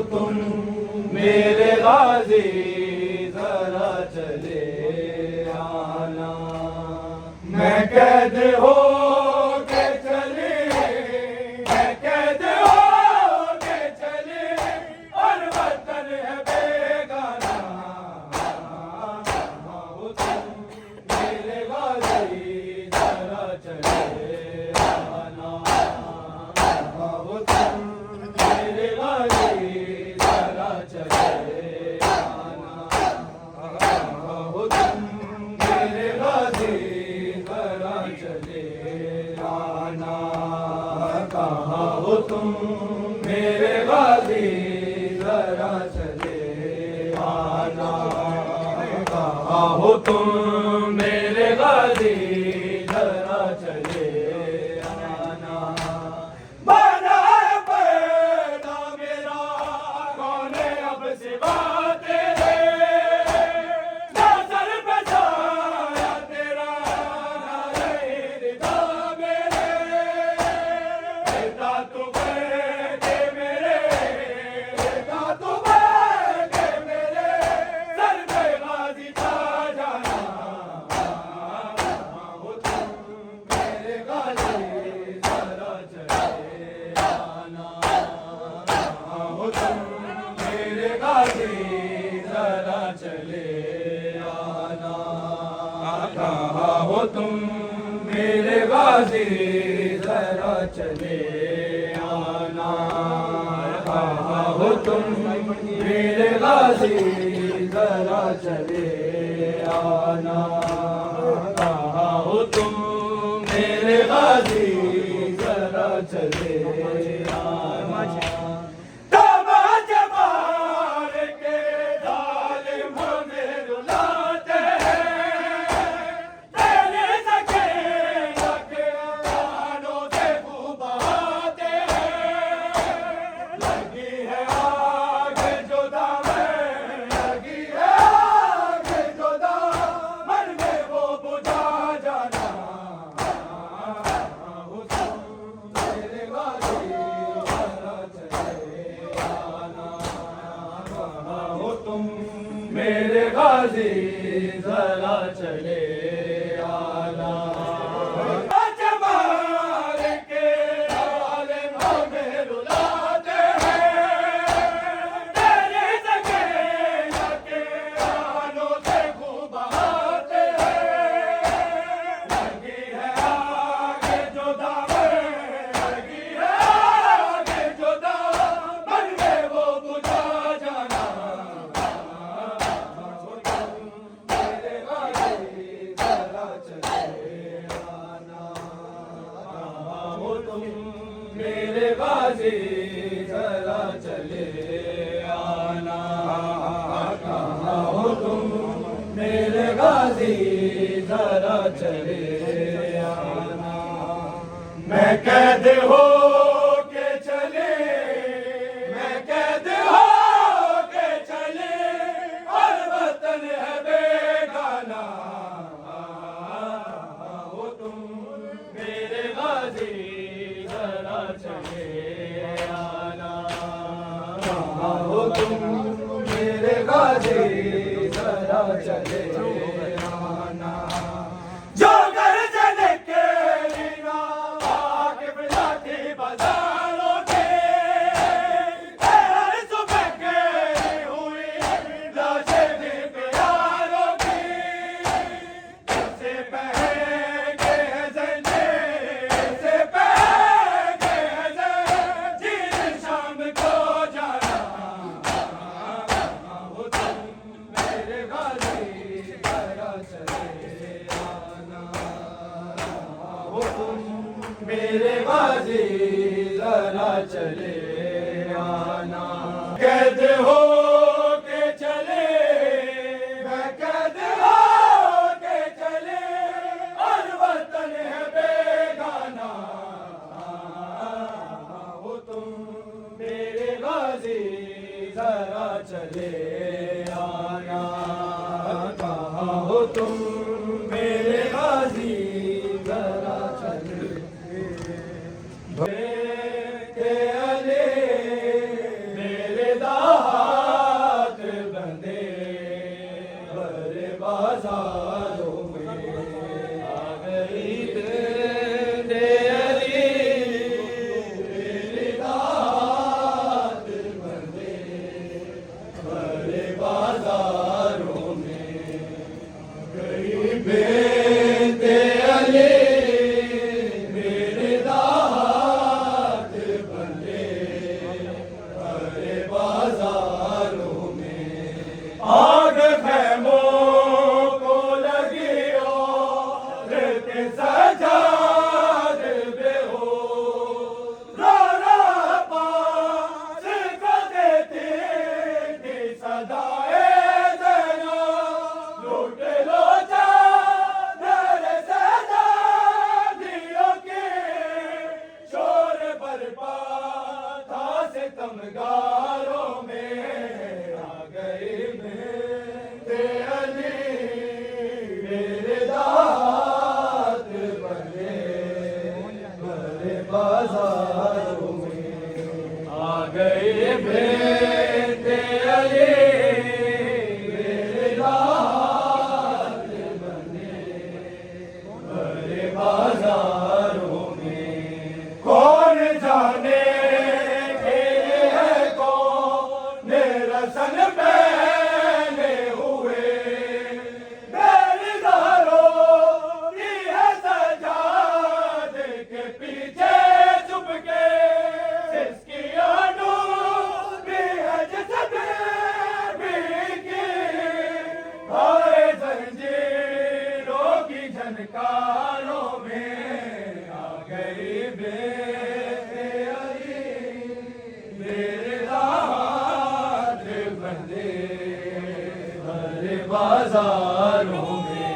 تم میرے غازی ذرا چلے آنا، میں قید ہو کے چلے، میں قید ہو کے چلے اور وطن ہے بیگانہ، ہو تم میرے غازی ذرا چلے آنا، ہو تم میرے غازی ذرا چلے آنا، ہو تم میرے غازی ذرا چلے آنا، کہاں ہو تم میرے غازی ذرا چلے آنا، کہاں ہو تم میرے غازی ذرا چلے آنا، بنا ہے پیدا میرا کون ہے اب سوا تیرے، نہ سر پہ سایہ تیرا نہ رضا میرے، بیٹا تو بیٹے میرے، بیٹا تو بیٹے میرے، سر پہ غازی تھا جانا، ہو تم میرے غازی ذرا چلے آنا، ہو تم میرے غازی ذرا چلے آنا، کہاں ہو تم میرے غازی ذرا چلے آنا، کہاں ہو تم میرے غازی ذرا چلے آنا، کہاں ہو تم میرے غازی ذرا چلے آنا، تماچ مار کے ظالم ہمیں رلاتے ہیں، تیرے سکینہ کے بانوں سے خوب بہاتے ہیں، لگی ہے آگ جو دامن، لگی ہے آگ جو دامن میں وہ بجھا جانا، ہو تم میرے غازی ذرا چلے آنا، ہو تم میرے غازی ذرا چلے آنا، تماچ مار کے ظالم ہمیں رلاتے ہیں، تیرے سکینہ کے بانوں سے خوب بہاتے ہیں، لگی ہے آگ جو دامن، لگی ہے آگ جو دامن میں وہ بجھا جانا، ہو تم میرے غازی ذرا چلے آنا، ہو تم میرے غازی ذرا چلے آنا، کہاں ہو تم میرے غازی ذرا چلے آنا، میں قید ہو کے چلے، میں قید ہو کے چلے اور وطن ہے بیگانہ، ہو تم میرے غازی ذرا چلے آنا، کہاں ہو تم میرے غازی ذرا چلے آنا، جو گھر سے نکلی نا واقف لاٹھی بازاروں کے، ہر صبح گئی ہوئی لاشیں بھی پیاروں کی، سے پہن کے ہے زنجیر، سے پہن کے ہے زنجیر شام کو جانا، ہو تم میرے غازی ذرا چلے آنا، ہو تم میرے غازی ذرا چلے آنا، قید ہو کے چلے، میں قید ہو کے چلے اور وطن ہے بیگانہ، ہو تم میرے غازی ذرا چلے آنا، کہاں ہو تم میرے غازی ذرا چلے آنا، میرے غمگاروں میں آ گئی بنتے علی میرے داد بنے بڑے بازاروں میں آ گئی بنتے علی میرے داد بنے بڑے بازاروں میں کون جانے رسن پہنے ہوئے بیلداروں کی ہے سجاد کے پیچھے چھپ کے جس کی آنو بھی ہے جس بھی کی ہائے زنجیروں کی جھنکاروں میں آ گئی بنتے علی میرے داد بندے بڑے بازاروں میں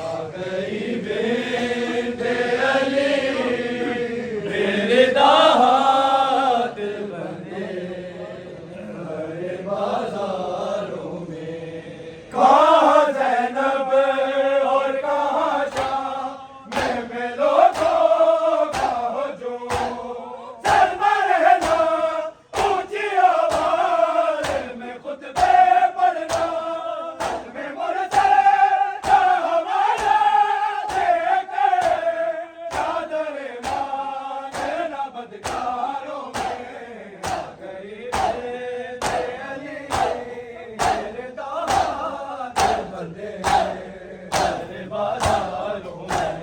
آ گئی بنتے علی میرے داد بندے بڑے بازاروں میں کہاں زینب اور کہاں شاہ میں لوگوں کا ہجوم سرمرحلہ اونچی آواز میں خطبے پڑھنا میں مرسل کا حوالہ دے کے چادر مانگنا بدکاروں میں آ گئی بنتے علی میرے داد بندے بڑے بازاروں میں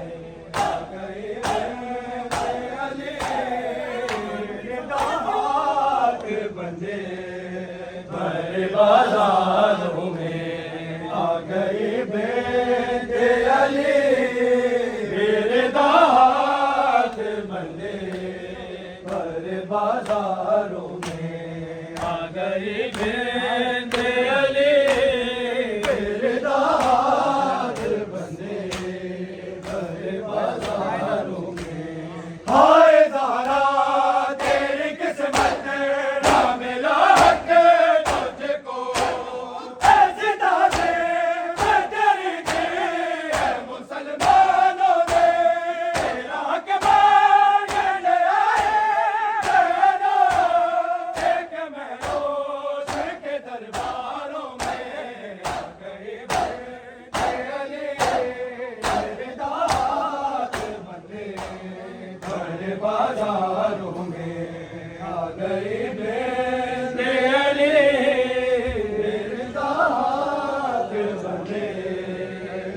آ گئی بنتے علی میرے داد بندے بڑے بازاروں میں آ گئی بنتے علی میرے داد بندے بڑے بازاروں میں آ گئی بنتے علی میرے داد بندے بڑے بازاروں میں ہائے زہرا تیری قسمت نہ ملا حق تجھ کو ایسی تازے تیری کی ہے مسلمانوں نے تیرا حق مانگنے آئے نا ایک مہروش کے درباروں میں آ گئی بنتے علی میرے داد بندے بڑے بازاروں میں آ گئی بنتے علی میرے داد بندے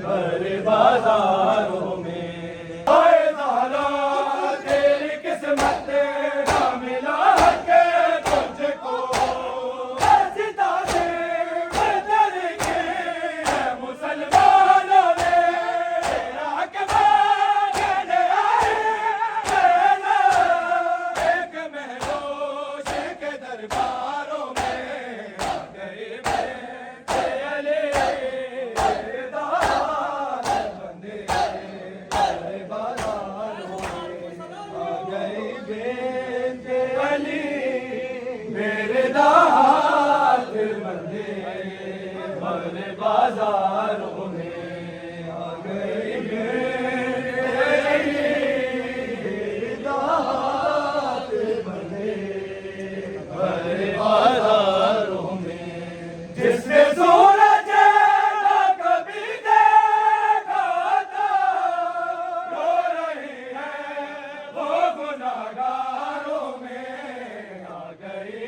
بڑے بازاروں میں ہائے زہرا تیری قسمت نہ ملا حق تجھ کو ایسی تازے تیری کی ہے مسلمانوں نے تیرا حق مانگنے آئے نا ایک مہروش کے درباروں میں آ گئی بنتے علی میرے داد بندے بڑے بازاروں میں آ گئی بنتے علی میرے داد بندے بڑے بازاروں میں آ گئی بنتے علی میرے داد بندے بڑے بازاروں میں جس نے سورج نہ کبھی دیکھا تھا رو رہی ہے وہ گناہگاروں میں آ گئی